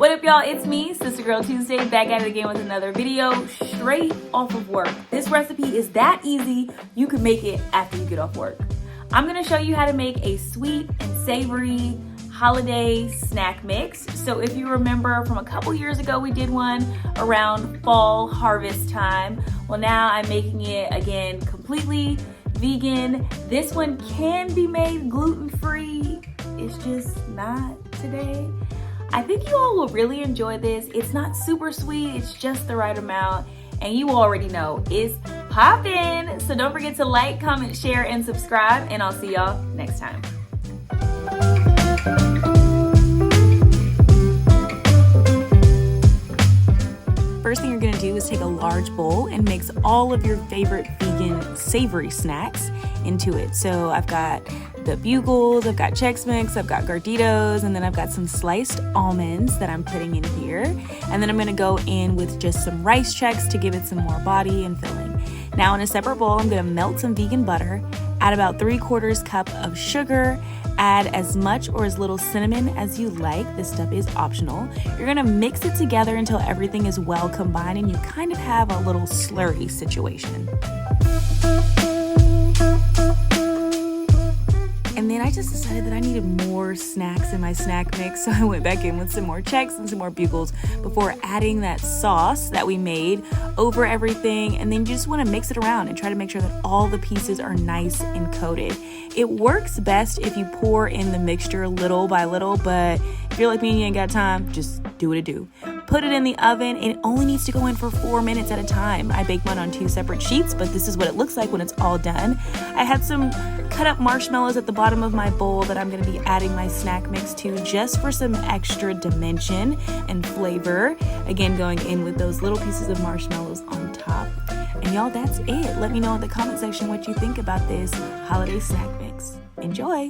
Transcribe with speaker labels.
Speaker 1: What up, y'all? It's me, Sister Girl Tuesday, back at it again with another video straight off of work. This recipe is that easy, you can make it after you get off work. I'm gonna show you how to make a sweet and savory holiday snack mix. So if you remember from a couple years ago, we did one around fall harvest time. Well, now I'm making it again completely vegan. This one can be made gluten-free. It's just not today. I think you all will really enjoy this. It's not super sweet, it's just the right amount. And you already know it's poppin'. So don't forget to like, comment, share, and subscribe. And I'll see y'all next time. First thing you're gonna do is take a large bowl and mix all of your favorite vegan savory snacks into it. So I've got the Bugles, I've got Chex Mix, I've got Garditos, and then I've got some sliced almonds that I'm putting in here. And then I'm gonna go in with just some rice Chex to give it some more body and filling. Now in a separate bowl, I'm gonna melt some vegan butter, add about 3/4 cup of sugar, add as much or as little cinnamon as you like. This stuff is optional. You're gonna mix it together until everything is well combined and you kind of have a little slurry situation. And then I just decided that I needed more snacks in my snack mix, so I went back in with some more Chex and some more Bugles before adding that sauce that we made over everything. And then you just want to mix it around and try to make sure that all the pieces are nice and coated. It works best if you pour in the mixture little by little, but if you're like me and you ain't got time, just do what it do. Put it in the oven, and it only needs to go in for 4 minutes at a time. I baked mine on 2 separate sheets, but this is what it looks like when it's all done. I had some cut up marshmallows at the bottom of my bowl that I'm gonna be adding my snack mix to just for some extra dimension and flavor. Again, going in with those little pieces of marshmallows on top. And y'all, that's it. Let me know in the comment section what you think about this holiday snack mix. Enjoy!